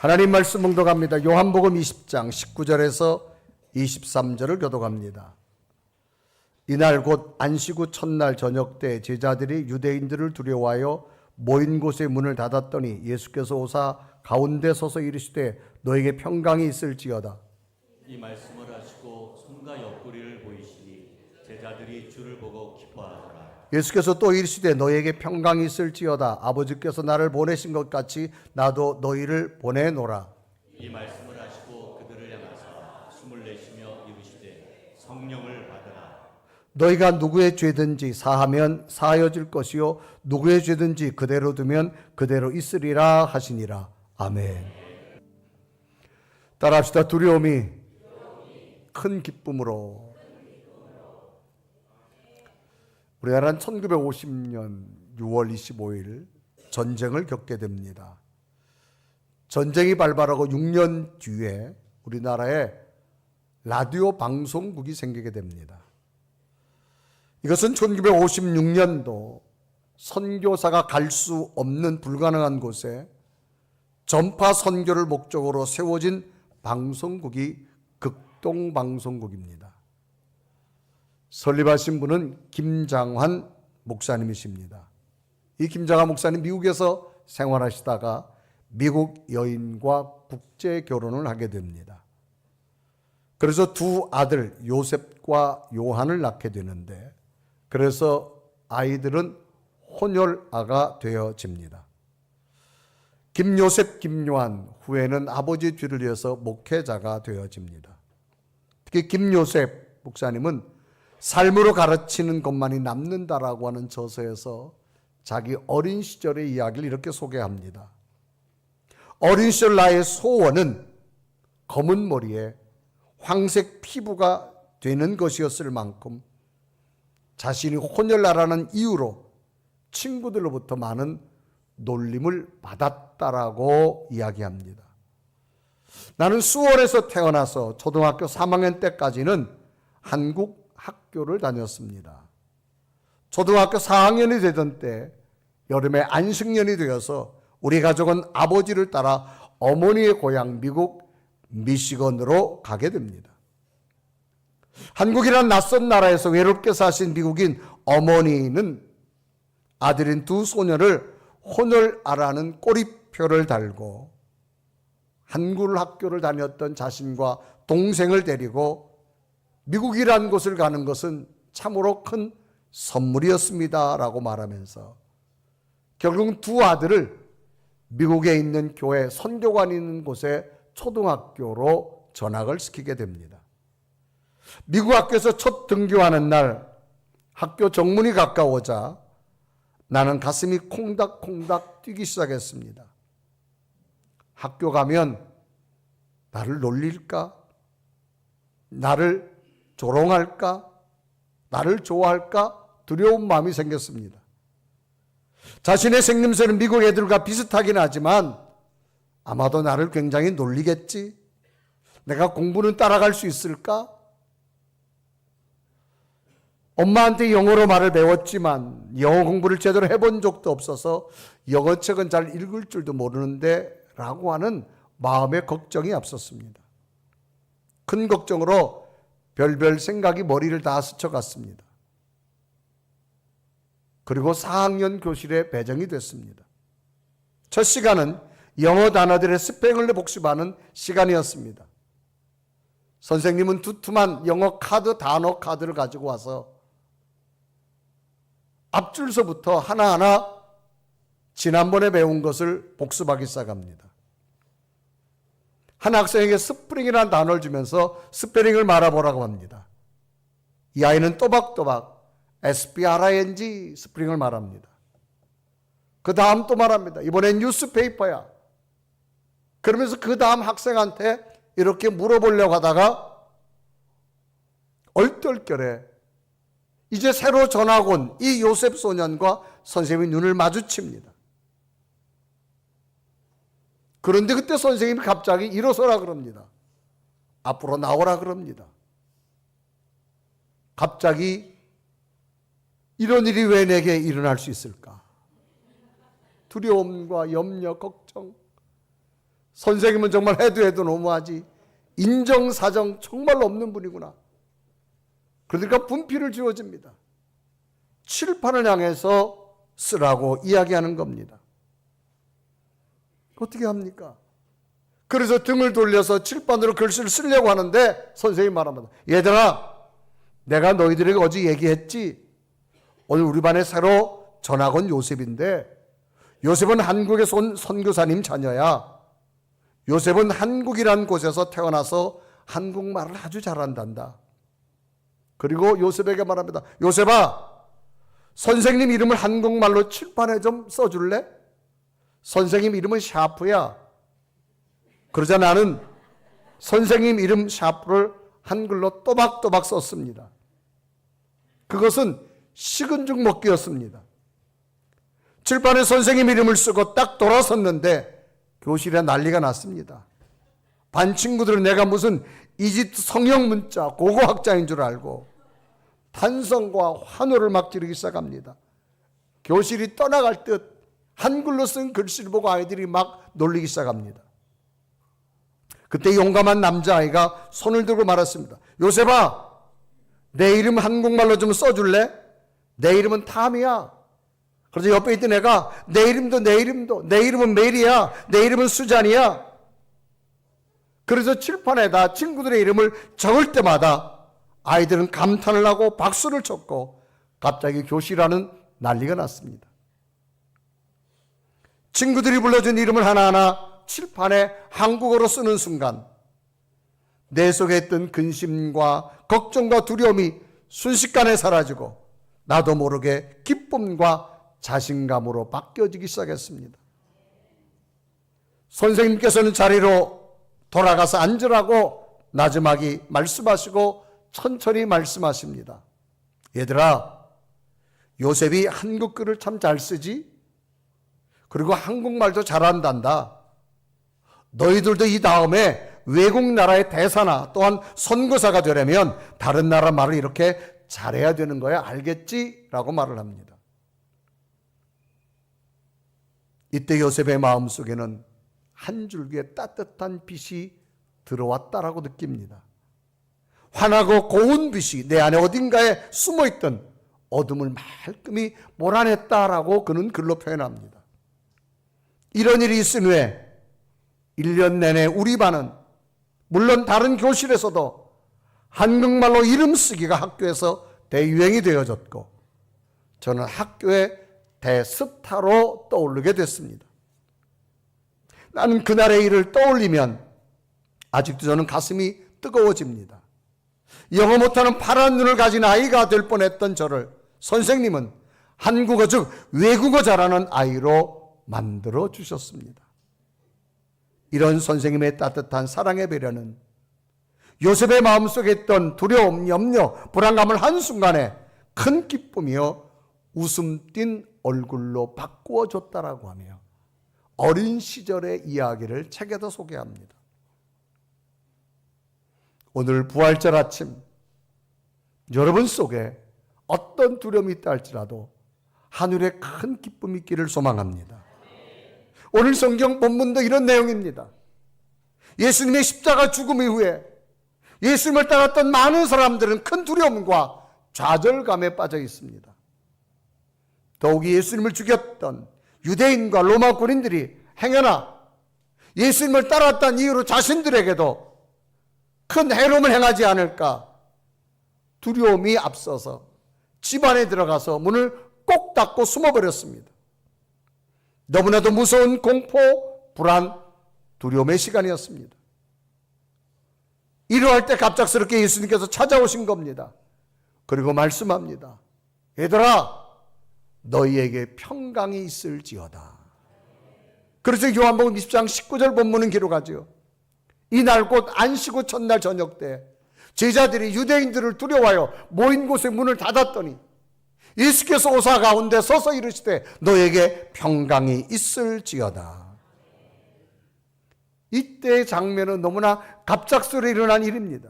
하나님 말씀 봉독합니다. 요한복음 20장 19절에서 23절을 교독합니다. 이날 곧 안식 후 첫날 저녁 때 제자들이 유대인들을 두려워하여 모인 곳의 문을 닫았더니 예수께서 오사 가운데 서서 이르시되 너에게 평강이 있을지어다. 이 말씀을 하시고 손과 옆구리를 보이시니 제자들이 주를 보고 기뻐하더라. 예수께서 또 이르시되 너에게 평강이 있을지어다. 아버지께서 나를 보내신 것 같이 나도 너희를 보내노라. 이 말씀을 하시고 그들을 향하사 숨을 내쉬며 이르시되 성령을 받으라. 너희가 누구의 죄든지 사하면 사하여질 것이요 누구의 죄든지 그대로 두면 그대로 있으리라 하시니라. 아멘. 따라합시다. 두려움이 큰 기쁨으로. 우리나라는 1950년 6월 25일 전쟁을 겪게 됩니다. 전쟁이 발발하고 6년 뒤에 우리나라에 라디오 방송국이 생기게 됩니다. 이것은 1956년도 선교사가 갈 수 없는 불가능한 곳에 전파 선교를 목적으로 세워진 방송국이 극동방송국입니다. 설립하신 분은 김장환 목사님이십니다. 이 김장환 목사님 미국에서 생활하시다가 미국 여인과 국제 결혼을 하게 됩니다. 그래서 두 아들 요셉과 요한을 낳게 되는데 그래서 아이들은 혼혈아가 되어집니다. 김요셉, 김요한 후에는 아버지 뒤를 이어서 목회자가 되어집니다. 특히 김요셉 목사님은 삶으로 가르치는 것만이 남는다라고 하는 저서에서 자기 어린 시절의 이야기를 이렇게 소개합니다. 어린 시절 나의 소원은 검은 머리에 황색 피부가 되는 것이었을 만큼 자신이 혼혈아라는 이유로 친구들로부터 많은 놀림을 받았다라고 이야기합니다. 나는 수원에서 태어나서 초등학교 3학년 때까지는 한국 학교를 다녔습니다. 초등학교 4학년이 되던 때 여름에 안식년이 되어서 우리 가족은 아버지를 따라 어머니의 고향 미국 미시건으로 가게 됩니다. 한국이란 낯선 나라에서 외롭게 사신 미국인 어머니는 아들인 두 소녀를 혼혈아라는 꼬리표를 달고 한글 학교를 다녔던 자신과 동생을 데리고 미국이라는 곳을 가는 것은 참으로 큰 선물이었습니다 라고 말하면서 결국 두 아들을 미국에 있는 교회 선교관이 있는 곳에 초등학교로 전학을 시키게 됩니다. 미국 학교에서 첫 등교하는 날 학교 정문이 가까워자 나는 가슴이 콩닥콩닥 뛰기 시작했습니다. 학교 가면 나를 놀릴까? 나를 조롱할까? 나를 좋아할까? 두려운 마음이 생겼습니다. 자신의 생김새는 미국 애들과 비슷하긴 하지만 아마도 나를 굉장히 놀리겠지? 내가 공부는 따라갈 수 있을까? 엄마한테 영어로 말을 배웠지만 영어 공부를 제대로 해본 적도 없어서 영어책은 잘 읽을 줄도 모르는데 라고 하는 마음의 걱정이 앞섰습니다. 큰 걱정으로 별별 생각이 머리를 다 스쳐갔습니다. 그리고 4학년 교실에 배정이 됐습니다. 첫 시간은 영어 단어들의 스펠링을 복습하는 시간이었습니다. 선생님은 두툼한 영어 카드, 단어 카드를 가지고 와서 앞줄서부터 하나하나 지난번에 배운 것을 복습하기 시작합니다. 한 학생에게 스프링이라는 단어를 주면서 스페링을 말해보라고 합니다. 이 아이는 또박또박 SPRING 스프링을 말합니다. 그 다음 또 말합니다. 이번엔 뉴스페이퍼야. 그러면서 그 다음 학생한테 이렇게 물어보려고 하다가 얼떨결에 이제 새로 전학 온 이 요셉 소년과 선생님이 눈을 마주칩니다. 그런데 그때 선생님이 갑자기 일어서라 그럽니다. 앞으로 나오라 그럽니다. 갑자기 이런 일이 왜 내게 일어날 수 있을까? 두려움과 염려, 걱정, 선생님은 정말 해도 너무하지. 인정사정 정말 없는 분이구나. 그러니까 분필을 주어집니다. 칠판을 향해서 쓰라고 이야기하는 겁니다. 어떻게 합니까? 그래서 등을 돌려서 칠판으로 글씨를 쓰려고 하는데 선생님이 말합니다. 얘들아, 내가 너희들에게 어제 얘기했지. 오늘 우리 반에 새로 전학 온 요셉인데, 요셉은 한국의 선교사님 자녀야. 요셉은 한국이란 곳에서 태어나서 한국말을 아주 잘한단다. 그리고 요셉에게 말합니다. 요셉아, 선생님 이름을 한국말로 칠판에 좀 써줄래? 선생님 이름은 샤프야. 그러자 나는 선생님 이름 샤프를 한글로 또박또박 썼습니다. 그것은 식은 죽 먹기였습니다. 칠판에 선생님 이름을 쓰고 딱 돌아섰는데 교실에 난리가 났습니다. 반 친구들은 내가 무슨 이집트 성형 문자 고고학자인 줄 알고 탄성과 환호를 막 지르기 시작합니다. 교실이 떠나갈 듯 한글로 쓴 글씨를 보고 아이들이 막 놀리기 시작합니다. 그때 용감한 남자아이가 손을 들고 말했습니다. 요셉아, 내 이름 한국말로 좀 써줄래? 내 이름은 탐이야. 그래서 옆에 있던 애가 내 이름은 메리야. 내 이름은 수잔이야. 그래서 칠판에다 친구들의 이름을 적을 때마다 아이들은 감탄을 하고 박수를 쳤고 갑자기 교실 안은 난리가 났습니다. 친구들이 불러준 이름을 하나하나 칠판에 한국어로 쓰는 순간 내 속에 있던 근심과 걱정과 두려움이 순식간에 사라지고 나도 모르게 기쁨과 자신감으로 바뀌어지기 시작했습니다. 선생님께서는 자리로 돌아가서 앉으라고 나지막이 말씀하시고 천천히 말씀하십니다. 얘들아, 요셉이 한국 글을 참 잘 쓰지? 그리고 한국말도 잘한단다. 너희들도 이 다음에 외국 나라의 대사나 또한 선교사가 되려면 다른 나라 말을 이렇게 잘해야 되는 거야. 알겠지? 라고 말을 합니다. 이때 요셉의 마음속에는 한 줄기의 따뜻한 빛이 들어왔다라고 느낍니다. 환하고 고운 빛이 내 안에 어딘가에 숨어있던 어둠을 말끔히 몰아냈다라고 그는 글로 표현합니다. 이런 일이 있은 후에 1년 내내 우리 반은 물론 다른 교실에서도 한국말로 이름 쓰기가 학교에서 대유행이 되어졌고 저는 학교의 대스타로 떠오르게 됐습니다. 나는 그날의 일을 떠올리면 아직도 저는 가슴이 뜨거워집니다. 영어 못하는 파란 눈을 가진 아이가 될 뻔했던 저를 선생님은 한국어 즉 외국어 잘하는 아이로 만들어 주셨습니다. 이런 선생님의 따뜻한 사랑의 배려는 요셉의 마음속에 있던 두려움, 염려, 불안감을 한순간에 큰 기쁨이요 웃음 띤 얼굴로 바꾸어 줬다라고 하며 어린 시절의 이야기를 책에도 소개합니다. 오늘 부활절 아침 여러분 속에 어떤 두려움이 있다 할지라도 하늘에 큰 기쁨이 있기를 소망합니다. 오늘 성경 본문도 이런 내용입니다. 예수님의 십자가 죽음 이후에 예수님을 따랐던 많은 사람들은 큰 두려움과 좌절감에 빠져 있습니다. 더욱이 예수님을 죽였던 유대인과 로마 군인들이 행여나 예수님을 따랐던 이유로 자신들에게도 큰 해로움을 행하지 않을까 두려움이 앞서서 집 안에 들어가서 문을 꼭 닫고 숨어버렸습니다. 너무나도 무서운 공포, 불안, 두려움의 시간이었습니다. 이러할 때 갑작스럽게 예수님께서 찾아오신 겁니다. 그리고 말씀합니다. 얘들아, 너희에게 평강이 있을지어다. 그래서 요한복음 20장 19절 본문은 기록하죠. 이날 곧 안식 첫날 저녁 때 제자들이 유대인들을 두려워하여 모인 곳에 문을 닫았더니 예수께서 오사 가운데 서서 이르시되 너에게 평강이 있을지어다. 이때의 장면은 너무나 갑작스레 일어난 일입니다.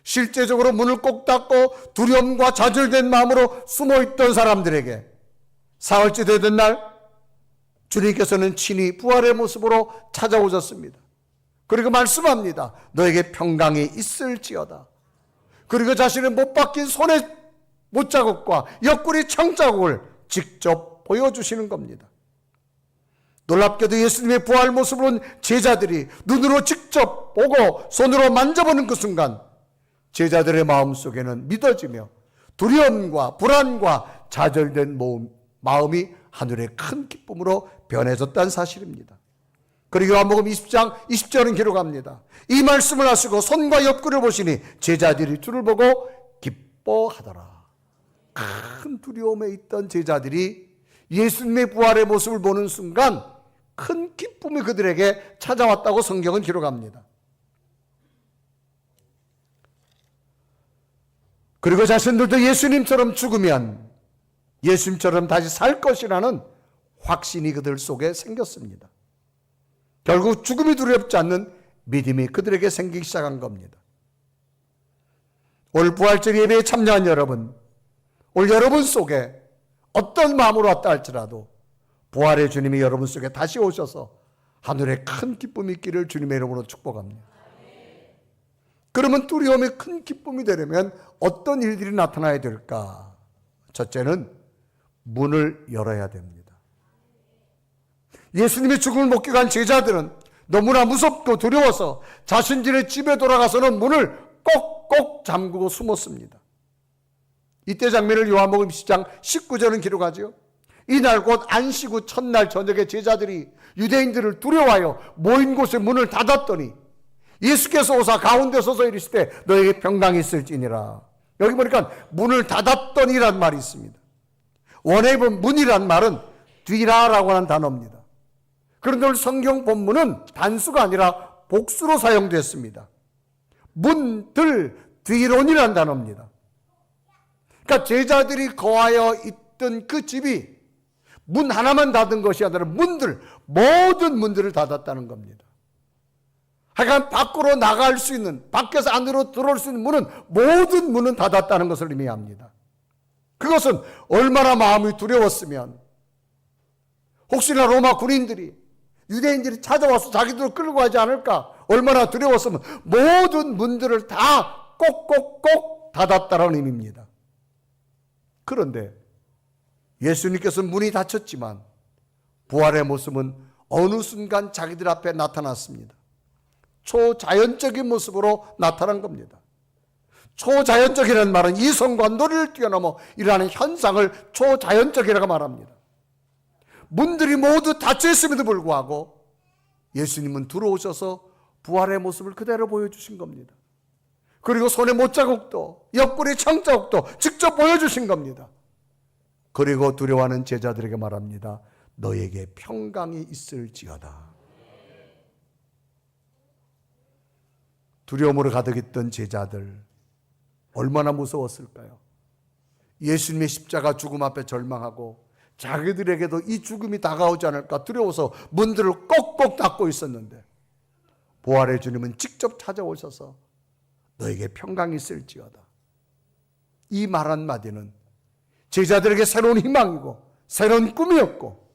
실제적으로 문을 꼭 닫고 두려움과 좌절된 마음으로 숨어있던 사람들에게 사흘째 되던 날 주님께서는 친히 부활의 모습으로 찾아오셨습니다. 그리고 말씀합니다. 너에게 평강이 있을지어다. 그리고 자신의 못 박힌 손의 못자국과 옆구리 창자국을 직접 보여주시는 겁니다. 놀랍게도 예수님의 부활 모습을 본 제자들이 눈으로 직접 보고 손으로 만져보는 그 순간 제자들의 마음속에는 믿어지며 두려움과 불안과 좌절된 마음이 하늘의 큰 기쁨으로 변해졌다는 사실입니다. 그리고 요한복음 20장 20절은 기록합니다. 이 말씀을 하시고 손과 옆구리를 보시니 제자들이 주를 보고 기뻐하더라. 큰 두려움에 있던 제자들이 예수님의 부활의 모습을 보는 순간 큰 기쁨이 그들에게 찾아왔다고 성경은 기록합니다. 그리고 자신들도 예수님처럼 죽으면 예수님처럼 다시 살 것이라는 확신이 그들 속에 생겼습니다. 결국 죽음이 두렵지 않는 믿음이 그들에게 생기기 시작한 겁니다. 올 부활절 예배에 참여한 여러분, 올 여러분 속에 어떤 마음으로 왔다 할지라도 부활의 주님이 여러분 속에 다시 오셔서 하늘에 큰 기쁨이 있기를 주님의 이름으로 축복합니다. 그러면 두려움이 큰 기쁨이 되려면 어떤 일들이 나타나야 될까? 첫째는 문을 열어야 됩니다. 예수님의 죽음을 목격한 제자들은 너무나 무섭고 두려워서 자신들의 집에 돌아가서는 문을 꼭꼭 잠그고 숨었습니다. 이때 장면을 요한복음 10장 19절은 기록하죠. 이날 곧 안식 후 첫날 저녁에 제자들이 유대인들을 두려워하여 모인 곳에 문을 닫았더니 예수께서 오사 가운데 서서 이르시되 너에게 평강이 있을지니라. 여기 보니까 문을 닫았더니라는 말이 있습니다. 원어에 보면 문이란 말은 뒤라라고 하는 단어입니다. 그런데 오늘 성경 본문은 단수가 아니라 복수로 사용됐습니다. 문들 뒤론이라는 단어입니다. 그러니까 제자들이 거하여 있던 그 집이 문 하나만 닫은 것이 아니라 모든 문들을 닫았다는 겁니다. 하여간 밖으로 나갈 수 있는, 밖에서 안으로 들어올 수 있는 문은 모든 문은 닫았다는 것을 의미합니다. 그것은 얼마나 마음이 두려웠으면 혹시나 로마 군인들이 유대인들이 찾아와서 자기들을 끌고 가지 않을까 얼마나 두려웠으면 모든 문들을 다 꼭꼭꼭 닫았다는 의미입니다. 그런데 예수님께서는 문이 닫혔지만 부활의 모습은 어느 순간 자기들 앞에 나타났습니다. 초자연적인 모습으로 나타난 겁니다. 초자연적이라는 말은 이성과 논리를 뛰어넘어 일어나는 현상을 초자연적이라고 말합니다. 문들이 모두 닫혀 있음에도 불구하고 예수님은 들어오셔서 부활의 모습을 그대로 보여주신 겁니다. 그리고 손에 못자국도 옆구리 창자국도 직접 보여주신 겁니다. 그리고 두려워하는 제자들에게 말합니다. 너에게 평강이 있을지어다. 두려움으로 가득했던 제자들 얼마나 무서웠을까요? 예수님의 십자가 죽음 앞에 절망하고 자기들에게도 이 죽음이 다가오지 않을까 두려워서 문들을 꼭꼭 닫고 있었는데 부활의 주님은 직접 찾아오셔서 너에게 평강이 있을지어다. 이 말 한마디는 제자들에게 새로운 희망이고 새로운 꿈이었고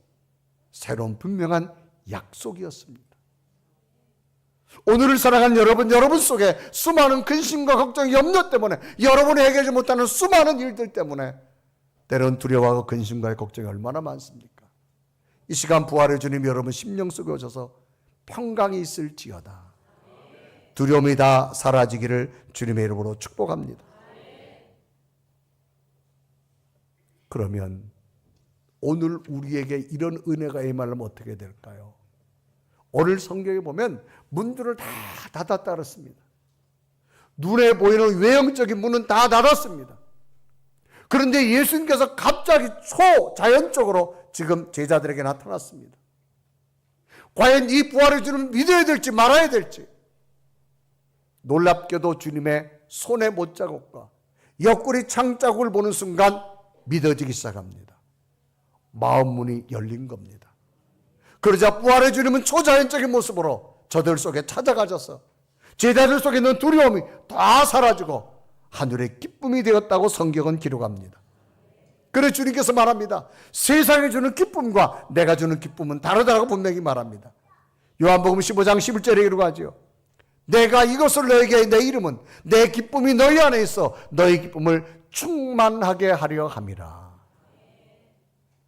새로운 분명한 약속이었습니다. 오늘을 살아가는 여러분 속에 수많은 근심과 걱정, 염려 때문에 여러분이 해결하지 못하는 수많은 일들 때문에 때론 두려워하고 근심과 걱정이 얼마나 많습니까? 이 시간 부활의 주님 여러분 심령 속에 오셔서 평강이 있을지어다. 두려움이 다 사라지기를 주님의 이름으로 축복합니다. 그러면 오늘 우리에게 이런 은혜가 임하려면 어떻게 될까요? 오늘 성경에 보면 문들을 다 닫았다 그랬습니다. 눈에 보이는 외형적인 문은 다 닫았습니다. 그런데 예수님께서 갑자기 초자연적으로 지금 제자들에게 나타났습니다. 과연 이 부활의 주님을 믿어야 될지 말아야 될지 놀랍게도 주님의 손의 못자국과 옆구리 창자국을 보는 순간 믿어지기 시작합니다. 마음문이 열린 겁니다. 그러자 부활의 주님은 초자연적인 모습으로 저들 속에 찾아가셔서 제자들 속에 있는 두려움이 다 사라지고 하늘의 기쁨이 되었다고 성경은 기록합니다. 그래 주님께서 말합니다. 세상이 주는 기쁨과 내가 주는 기쁨은 다르다고 분명히 말합니다. 요한복음 15장 11절에 이르고 하죠. 내가 이것을 너에게 내 이름은 내 기쁨이 너희 안에 있어 너희 기쁨을 충만하게 하려 함이라.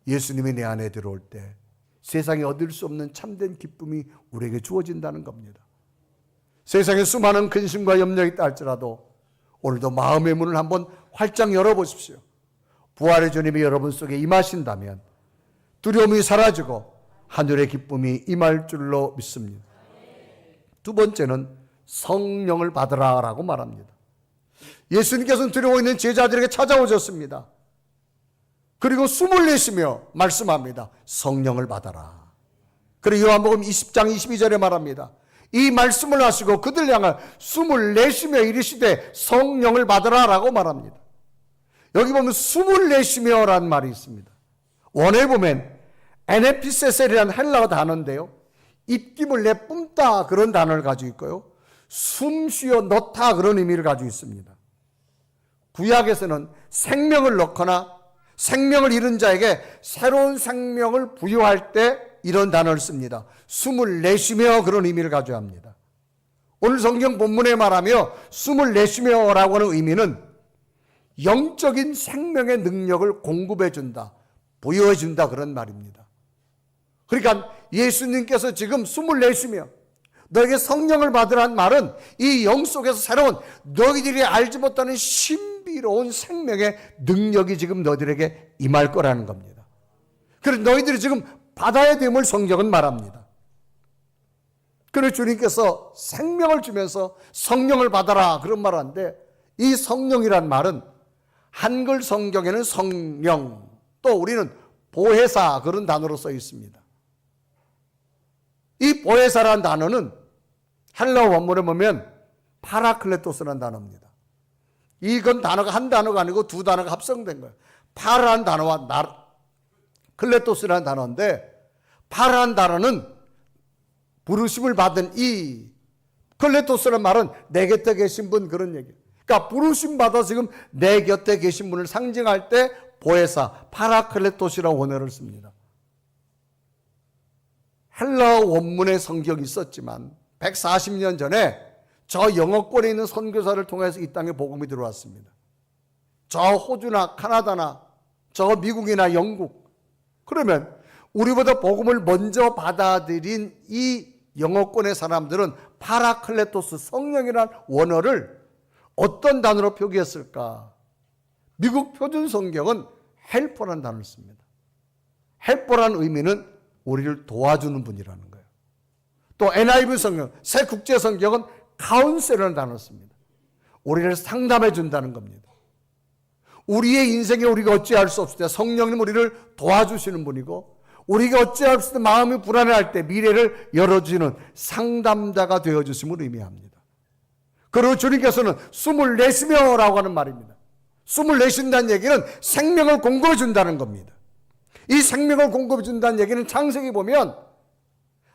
예수님이 내 안에 들어올 때 세상에 얻을 수 없는 참된 기쁨이 우리에게 주어진다는 겁니다. 세상에 수많은 근심과 염려가 있다 할지라도 오늘도 마음의 문을 한번 활짝 열어보십시오. 부활의 주님이 여러분 속에 임하신다면 두려움이 사라지고 하늘의 기쁨이 임할 줄로 믿습니다. 두 번째는 성령을 받으라라고 말합니다. 예수님께서는 두려워 있는 제자들에게 찾아오셨습니다. 그리고 숨을 내쉬며 말씀합니다. 성령을 받아라. 그리고 요한복음 20장 22절에 말합니다. 이 말씀을 하시고 그들 향해 숨을 내쉬며 이르시되 성령을 받으라라고 말합니다. 여기 보면 숨을 내쉬며라는 말이 있습니다. 원어에 보면 에네피세셀이라는 헬라어 단어인데요. 입김을 내뿜다 그런 단어를 가지고 있고요. 숨 쉬어 넣다 그런 의미를 가지고 있습니다. 구약에서는 생명을 넣거나 생명을 잃은 자에게 새로운 생명을 부여할 때 이런 단어를 씁니다. 숨을 내쉬며 그런 의미를 가져야 합니다. 오늘 성경 본문에 말하며 숨을 내쉬며라고 하는 의미는 영적인 생명의 능력을 공급해 준다, 부여해 준다 그런 말입니다. 그러니까 예수님께서 지금 숨을 내쉬며 너에게 성령을 받으라는 말은 이 영 속에서 새로운 너희들이 알지 못하는 신비로운 생명의 능력이 지금 너희들에게 임할 거라는 겁니다. 그래서 너희들이 지금 받아야 됨을 성경은 말합니다. 그래서 주님께서 생명을 주면서 성령을 받아라 그런 말을 하는데 이 성령이란 말은 한글 성경에는 성령 또 우리는 보혜사 그런 단어로 써 있습니다. 이 보혜사라는 단어는 헬라어 원문에 보면 파라클레토스라는 단어입니다. 이건 단어가 한 단어가 아니고 두 단어가 합성된 거예요. 파라는 단어와 클레토스라는 단어인데 파라는 단어는 부르심을 받은 이 클레토스라는 말은 내 곁에 계신 분 그런 얘기예요. 그러니까 부르심 받아 지금 내 곁에 계신 분을 상징할 때 보혜사 파라클레토스라고 원어를 씁니다. 헬라어 원문의 성경이 있었지만 140년 전에 저 영어권에 있는 선교사를 통해서 이 땅에 복음이 들어왔습니다. 저 호주나 카나다나 저 미국이나 영국 그러면 우리보다 복음을 먼저 받아들인 이 영어권의 사람들은 파라클레토스 성령이라는 원어를 어떤 단어로 표기했을까? 미국 표준 성경은 헬퍼라는 단어를 씁니다. 헬퍼라는 의미는 우리를 도와주는 분이라는 거예요. 또 NIV 성경, 새 국제 성경은 카운셀이라는 단어를 씁니다. 우리를 상담해 준다는 겁니다. 우리의 인생에 우리가 어찌할 수 없을 때 성령님 우리를 도와주시는 분이고 우리가 어찌할 수 없을 때 마음이 불안해할 때 미래를 열어주시는 상담자가 되어주심을 의미합니다. 그리고 주님께서는 숨을 내쉬며라고 하는 말입니다. 숨을 내쉰다는 얘기는 생명을 공급해 준다는 겁니다. 이 생명을 공급해 준다는 얘기는 창세기 보면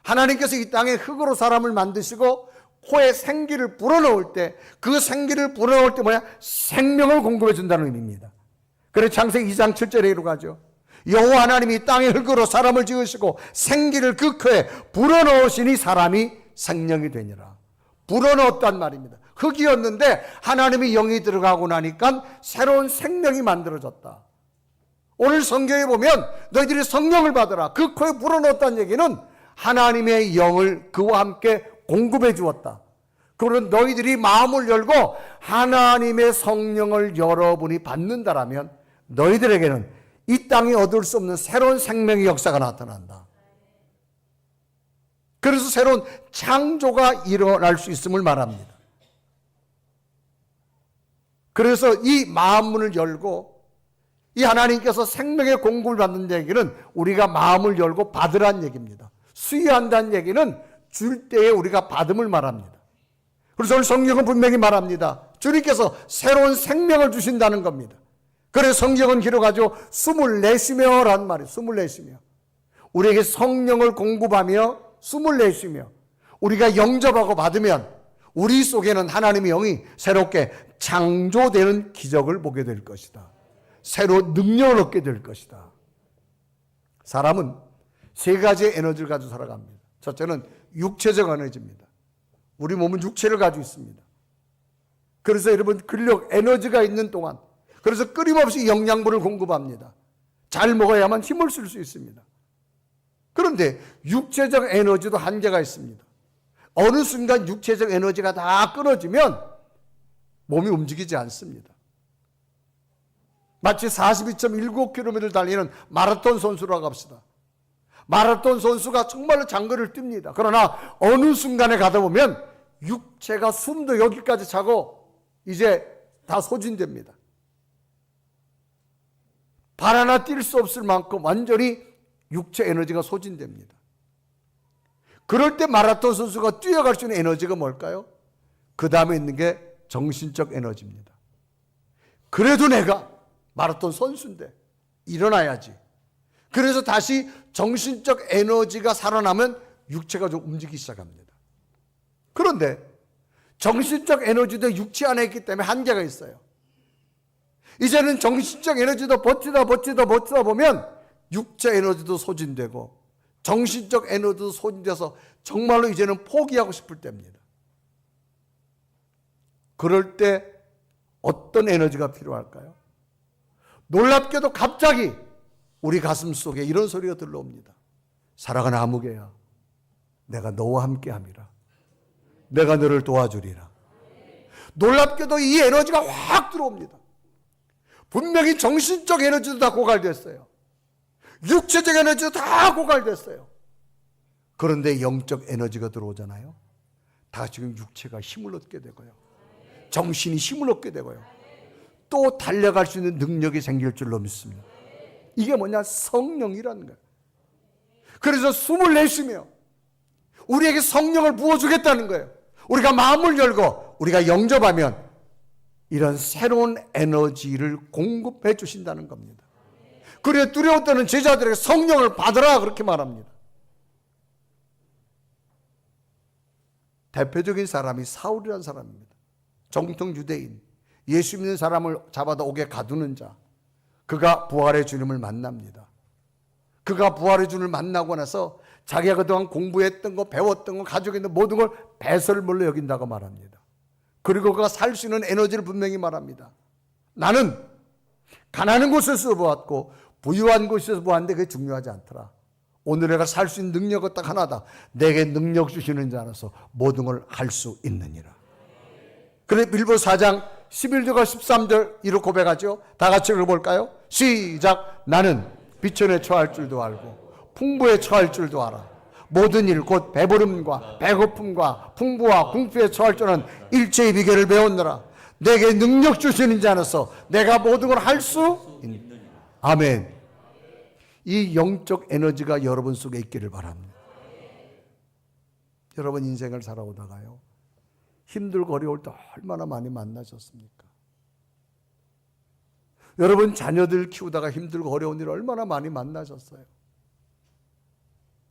하나님께서 이 땅에 흙으로 사람을 만드시고 코에 생기를 불어넣을 때 그 생기를 불어넣을 때 뭐야? 생명을 공급해 준다는 의미입니다. 그래서 창세기 2장 7절에 이르고 하죠. 여호와 하나님이 땅의 흙으로 사람을 지으시고 생기를 그 코에 불어넣으시니 사람이 생명이 되니라. 불어넣었단 말입니다. 흙이었는데 하나님이 영이 들어가고 나니까 새로운 생명이 만들어졌다. 오늘 성경에 보면 너희들이 성령을 받으라. 그 코에 불어넣었다는 얘기는 하나님의 영을 그와 함께 공급해 주었다. 그러면 너희들이 마음을 열고 하나님의 성령을 여러분이 받는다라면 너희들에게는 이 땅에 얻을 수 없는 새로운 생명의 역사가 나타난다. 그래서 새로운 창조가 일어날 수 있음을 말합니다. 그래서 이 마음문을 열고 이 하나님께서 생명의 공급을 받는 얘기는 우리가 마음을 열고 받으라는 얘기입니다. 수여한다는 얘기는 줄 때에 우리가 받음을 말합니다. 그래서 오늘 성경은 분명히 말합니다. 주님께서 새로운 생명을 주신다는 겁니다. 그래서 성경은 기록하죠. 숨을 내쉬며라는 말이에요. 숨을 내쉬며. 우리에게 성령을 공급하며 숨을 내쉬며 우리가 영접하고 받으면 우리 속에는 하나님의 영이 새롭게 창조되는 기적을 보게 될 것이다. 새로운 능력을 얻게 될 것이다. 사람은 세 가지의 에너지를 가지고 살아갑니다. 첫째는 육체적 에너지입니다. 우리 몸은 육체를 가지고 있습니다. 그래서 여러분 근력, 에너지가 있는 동안, 그래서 끊임없이 영양분을 공급합니다. 잘 먹어야만 힘을 쓸 수 있습니다. 그런데 육체적 에너지도 한계가 있습니다. 어느 순간 육체적 에너지가 다 끊어지면 몸이 움직이지 않습니다. 마치 42.19km를 달리는 마라톤 선수라고 합시다. 마라톤 선수가 정말로 장거리를 뜁니다. 그러나 어느 순간에 가다 보면 육체가 숨도 여기까지 차고 이제 다 소진됩니다. 발 하나 뛸 수 없을 만큼 완전히 육체 에너지가 소진됩니다. 그럴 때 마라톤 선수가 뛰어갈 수 있는 에너지가 뭘까요? 그 다음에 있는 게 정신적 에너지입니다. 그래도 내가 마라톤 선수인데 일어나야지. 그래서 다시 정신적 에너지가 살아나면 육체가 좀 움직이기 시작합니다. 그런데 정신적 에너지도 육체 안에 있기 때문에 한계가 있어요. 이제는 정신적 에너지도 버티다 보면 육체 에너지도 소진되고 정신적 에너지도 소진돼서 정말로 이제는 포기하고 싶을 때입니다. 그럴 때 어떤 에너지가 필요할까요? 놀랍게도 갑자기 우리 가슴 속에 이런 소리가 들려옵니다. 사랑하는 아무개야, 내가 너와 함께함이라. 내가 너를 도와주리라. 놀랍게도 이 에너지가 확 들어옵니다. 분명히 정신적 에너지도 다 고갈됐어요. 육체적 에너지도 다 고갈됐어요. 그런데 영적 에너지가 들어오잖아요. 다 지금 육체가 힘을 얻게 되고요. 정신이 힘을 얻게 되고요. 또 달려갈 수 있는 능력이 생길 줄로 믿습니다. 이게 뭐냐? 성령이라는 거예요. 그래서 숨을 내쉬며 우리에게 성령을 부어주겠다는 거예요. 우리가 마음을 열고 우리가 영접하면 이런 새로운 에너지를 공급해 주신다는 겁니다. 그래 두려워 떠는 제자들에게 성령을 받으라 그렇게 말합니다. 대표적인 사람이 사울이라는 사람입니다. 정통 유대인, 예수 믿는 사람을 잡아다 옥에 가두는 자. 그가 부활의 주님을 만납니다. 그가 부활의 주님을 만나고 나서 자기가 그동안 공부했던 거, 배웠던 거, 가지고 있는 모든 걸 배설물로 여긴다고 말합니다. 그리고 그가 살 수 있는 에너지를 분명히 말합니다. 나는 가난한 곳에서 보았고 부유한 곳에서 보았는데 그게 중요하지 않더라. 오늘 내가 살 수 있는 능력은 딱 하나다. 내게 능력 주시는 자 안에서 모든 걸 할 수 있느니라. 그래 빌보서 4장 11절과 13절 이렇게 고백하죠. 다 같이 읽어볼까요? 시작. 나는 비천에 처할 줄도 알고 풍부에 처할 줄도 알아. 모든 일 곧 배부름과 배고픔과 풍부와 궁핍에 처할 줄은 일체의 비결을 배웠느라. 내게 능력 주시는 자 안에서 내가 모든 걸 할 수 있느니라. 아멘. 이 영적 에너지가 여러분 속에 있기를 바랍니다. 여러분 인생을 살아오다가요, 힘들고 어려울 때 얼마나 많이 만나셨습니까? 여러분 자녀들 키우다가 힘들고 어려운 일 얼마나 많이 만나셨어요?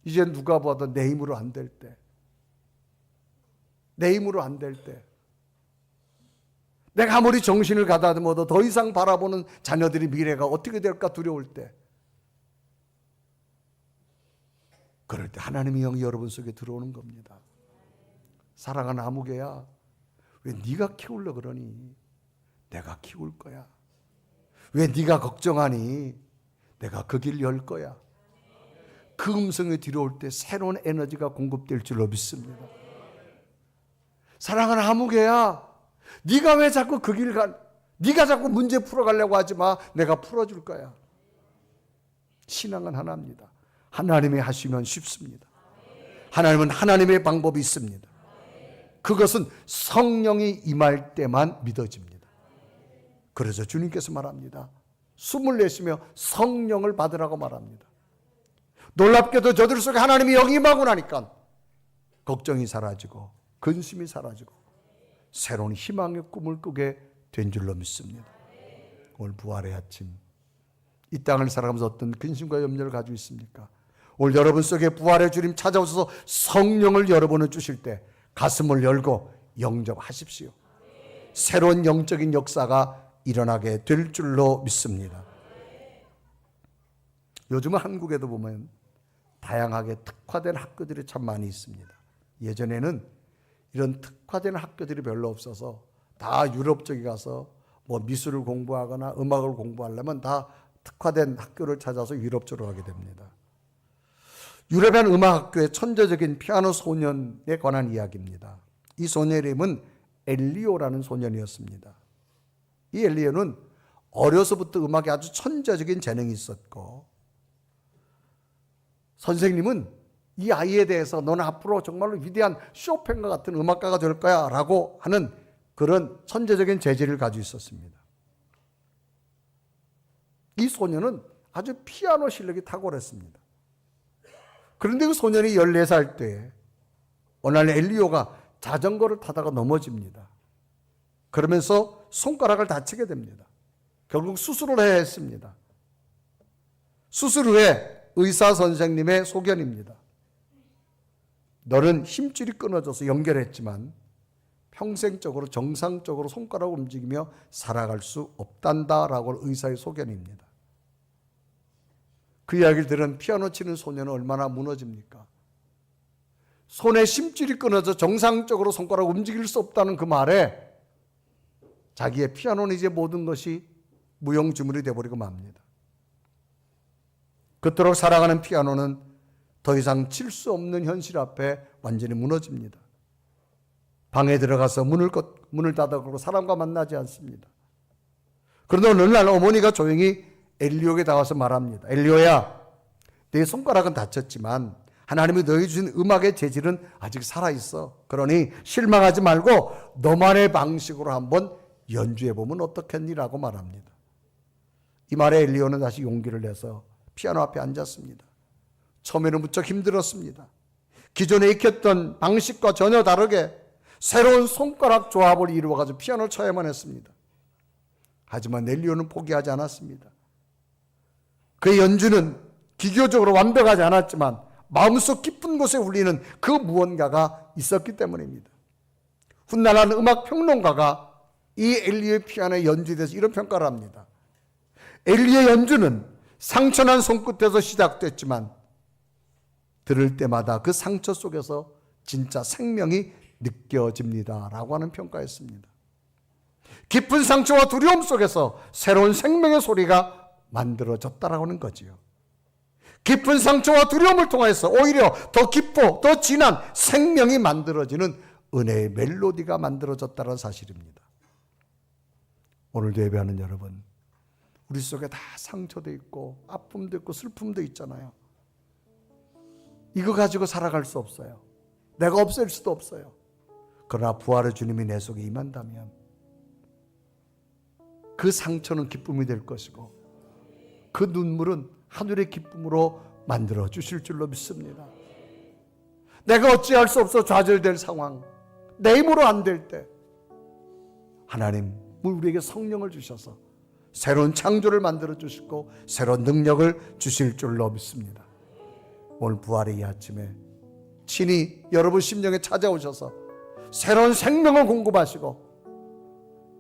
이제 누가 봐도 내 힘으로 안 될 때, 내 힘으로 안 될 때, 내가 아무리 정신을 가다듬어도 더 이상 바라보는 자녀들의 미래가 어떻게 될까 두려울 때, 그럴 때 하나님의 영이 여러분 속에 들어오는 겁니다. 사랑하는 아무개야, 왜 네가 키우려 그러니? 내가 키울 거야. 왜 네가 걱정하니? 내가 그 길 열 거야. 그 음성이 들어올 때 새로운 에너지가 공급될 줄로 믿습니다. 사랑하는 아무개야, 네가 왜 자꾸 그 길 가? 네가 자꾸 문제 풀어가려고 하지 마. 내가 풀어줄 거야. 신앙은 하나입니다. 하나님이 하시면 쉽습니다. 하나님은 하나님의 방법이 있습니다. 그것은 성령이 임할 때만 믿어집니다. 그래서 주님께서 말합니다. 숨을 내쉬며 성령을 받으라고 말합니다. 놀랍게도 저들 속에 하나님이 영이 임하고 나니까 걱정이 사라지고 근심이 사라지고 새로운 희망의 꿈을 꾸게 된 줄로 믿습니다. 오늘 부활의 아침, 이 땅을 살아가면서 어떤 근심과 염려를 가지고 있습니까? 오늘 여러분 속에 부활의 주님 찾아오셔서 성령을 여러분은 주실 때 가슴을 열고 영접하십시오. 새로운 영적인 역사가 일어나게 될 줄로 믿습니다. 요즘은 한국에도 보면 다양하게 특화된 학교들이 참 많이 있습니다. 예전에는 이런 특화된 학교들이 별로 없어서 다 유럽 쪽에 가서 뭐 미술을 공부하거나 음악을 공부하려면 다 특화된 학교를 찾아서 유럽 쪽으로 가게 됩니다. 유럽의 한 음악학교의 천재적인 피아노 소년에 관한 이야기입니다. 이 소년의 이름은 엘리오라는 소년이었습니다. 이 엘리오는 어려서부터 음악에 아주 천재적인 재능이 있었고, 선생님은 이 아이에 대해서 너는 앞으로 정말로 위대한 쇼팽과 같은 음악가가 될 거야 라고 하는 그런 천재적인 재질을 가지고 있었습니다. 이 소년은 아주 피아노 실력이 탁월했습니다. 그런데 그 소년이 14살 때 어느 날 엘리오가 자전거를 타다가 넘어집니다. 그러면서 손가락을 다치게 됩니다. 결국 수술을 해야 했습니다. 수술 후에 의사 선생님의 소견입니다. 너는 힘줄이 끊어져서 연결했지만 평생적으로 정상적으로 손가락을 움직이며 살아갈 수 없단다라고 의사의 소견입니다. 그 이야기를 들은 피아노 치는 소년은 얼마나 무너집니까? 손에 심줄이 끊어져 정상적으로 손가락을 움직일 수 없다는 그 말에 자기의 피아노는 이제 모든 것이 무용지물이 되어버리고 맙니다. 그토록 사랑하는 피아노는 더 이상 칠 수 없는 현실 앞에 완전히 무너집니다. 방에 들어가서 문을 닫아놓고 사람과 만나지 않습니다. 그런데 어느 날 어머니가 조용히 엘리오에게 나와서 말합니다. 엘리오야, 내 손가락은 다쳤지만 하나님이 너에게 주신 음악의 재질은 아직 살아있어. 그러니 실망하지 말고 너만의 방식으로 한번 연주해보면 어떻겠니라고 말합니다. 이 말에 엘리오는 다시 용기를 내서 피아노 앞에 앉았습니다. 처음에는 무척 힘들었습니다. 기존에 익혔던 방식과 전혀 다르게 새로운 손가락 조합을 이루어가지고 피아노를 쳐야만 했습니다. 하지만 엘리오는 포기하지 않았습니다. 그의 연주는 기교적으로 완벽하지 않았지만 마음속 깊은 곳에 울리는 그 무언가가 있었기 때문입니다. 훗날 음악 평론가가 이 엘리오의 피아노의 연주에 대해서 이런 평가를 합니다. 엘리오의 연주는 상처난 손끝에서 시작됐지만 들을 때마다 그 상처 속에서 진짜 생명이 느껴집니다 라고 하는 평가였습니다. 깊은 상처와 두려움 속에서 새로운 생명의 소리가 만들어졌다라고 하는 거지요. 깊은 상처와 두려움을 통해서 오히려 더 깊고 더 진한 생명이 만들어지는 은혜의 멜로디가 만들어졌다는 사실입니다. 오늘도 예배하는 여러분, 우리 속에 다 상처도 있고 아픔도 있고 슬픔도 있잖아요. 이거 가지고 살아갈 수 없어요. 내가 없앨 수도 없어요. 그러나 부활의 주님이 내 속에 임한다면 그 상처는 기쁨이 될 것이고 그 눈물은 하늘의 기쁨으로 만들어 주실 줄로 믿습니다. 내가 어찌할 수 없어 좌절될 상황, 내 힘으로 안 될 때 하나님 우리에게 성령을 주셔서 새로운 창조를 만들어 주시고 새로운 능력을 주실 줄로 믿습니다. 오늘 부활의 이 아침에 친히 여러분 심령에 찾아오셔서 새로운 생명을 공급하시고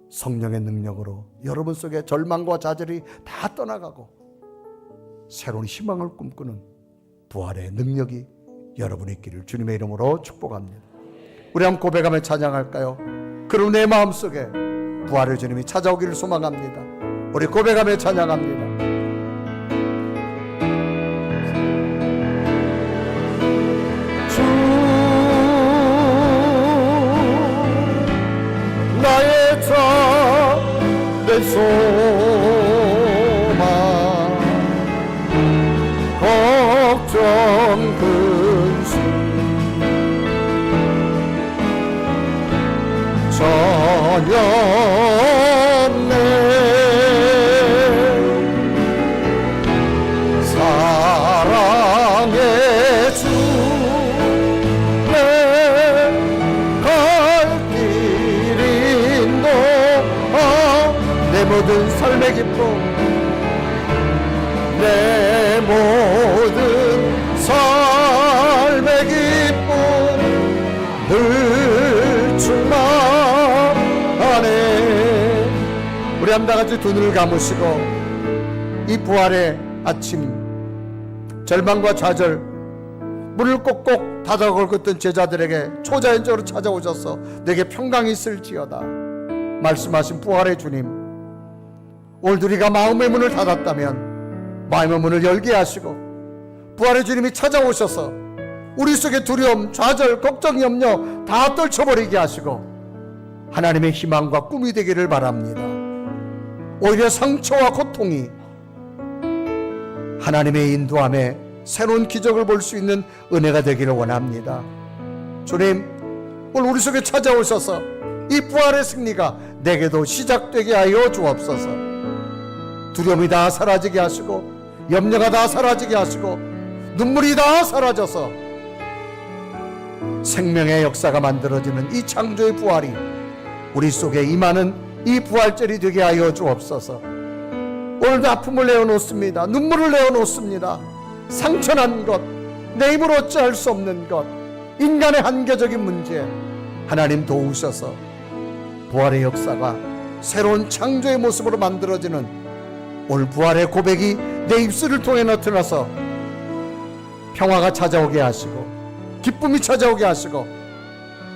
성령의 능력으로 여러분 속에 절망과 좌절이 다 떠나가고 새로운 희망을 꿈꾸는 부활의 능력이 여러분의 있기를 주님의 이름으로 축복합니다. 우리 한번 고백하며 찬양할까요? 그럼 내 마음속에 부활의 주님이 찾아오기를 소망합니다. 우리 고백하며 찬양합니다. 주 나의 참된 소망 걱정 근심 전혀 없네 사랑의 주 내 갈 길 인도하 내 모든 삶의 기쁨 내 모든 삶의 기쁨 늘 충만하네. 우리 한 베란다같이 두 눈을 감으시고 이 부활의 아침, 절망과 좌절, 문을 꼭꼭 닫아 걸었던 제자들에게 초자연적으로 찾아오셔서 내게 평강이 있을지어다 말씀하신 부활의 주님, 오늘 우리가 마음의 문을 닫았다면 마음의 문을 열게 하시고 부활의 주님이 찾아오셔서 우리 속의 두려움, 좌절, 걱정, 염려 다 떨쳐버리게 하시고 하나님의 희망과 꿈이 되기를 바랍니다. 오히려 상처와 고통이 하나님의 인도함에 새로운 기적을 볼 수 있는 은혜가 되기를 원합니다. 주님, 오늘 우리 속에 찾아오셔서 이 부활의 승리가 내게도 시작되게 하여 주옵소서. 두려움이 다 사라지게 하시고 염려가 다 사라지게 하시고 눈물이 다 사라져서 생명의 역사가 만들어지는 이 창조의 부활이 우리 속에 임하는 이 부활절이 되게 하여 주옵소서. 오늘도 아픔을 내어놓습니다. 눈물을 내어놓습니다. 상처난 것, 내 힘으로 어찌할 수 없는 것, 인간의 한계적인 문제 하나님 도우셔서 부활의 역사가 새로운 창조의 모습으로 만들어지는 오늘 부활의 고백이 내 입술을 통해 나타나서 평화가 찾아오게 하시고 기쁨이 찾아오게 하시고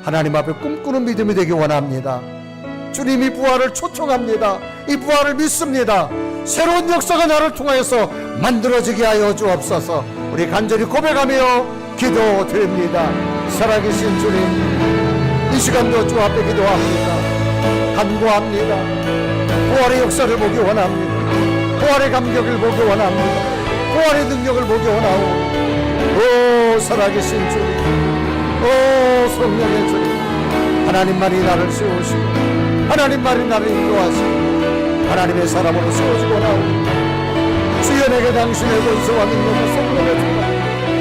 하나님 앞에 꿈꾸는 믿음이 되기 원합니다. 주님이 부활을 초청합니다. 이 부활을 믿습니다. 새로운 역사가 나를 통하여서 만들어지게 하여 주옵소서. 우리 간절히 고백하며 기도드립니다. 살아계신 주님, 이 시간도 주 앞에 기도합니다. 간구합니다. 부활의 역사를 보기 원합니다. 부활의 감격을 보기 원합니다. 부활의 능력을 보기 원하오. 오 살아계신 주님, 오 성령의 주님, 하나님만이 나를 세우시고 하나님만이 나를 인도하시고 하나님의 사람으로 세워주고 나오니 주여 내게 당신의 권세와 능력과 성령의 주님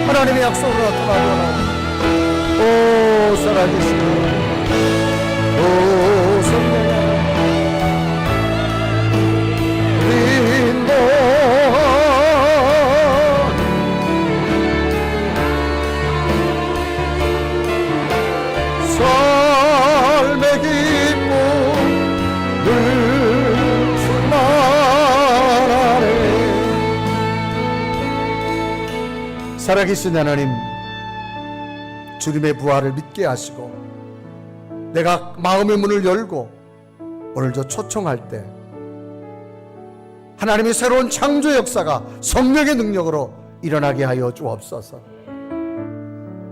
하나님의 약속으로 나타나고 나오니 오 살아계신 주님, 오 성령의 인도 삶의 기쁨을 충만하네. 살아계신 하나님, 주님의 부활을 믿게 하시고 내가 마음의 문을 열고 오늘도 초청할 때 하나님의 새로운 창조 역사가 성령의 능력으로 일어나게 하여 주옵소서.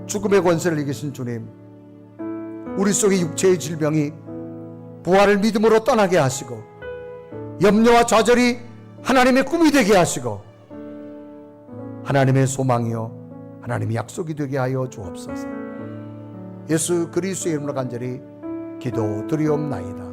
죽음의 권세를 이기신 주님, 우리 속의 육체의 질병이 부활을 믿음으로 떠나게 하시고 염려와 좌절이 하나님의 꿈이 되게 하시고 하나님의 소망이요 하나님의 약속이 되게 하여 주옵소서. 예수 그리스도의 이름으로 간절히 기도드리옵나이다.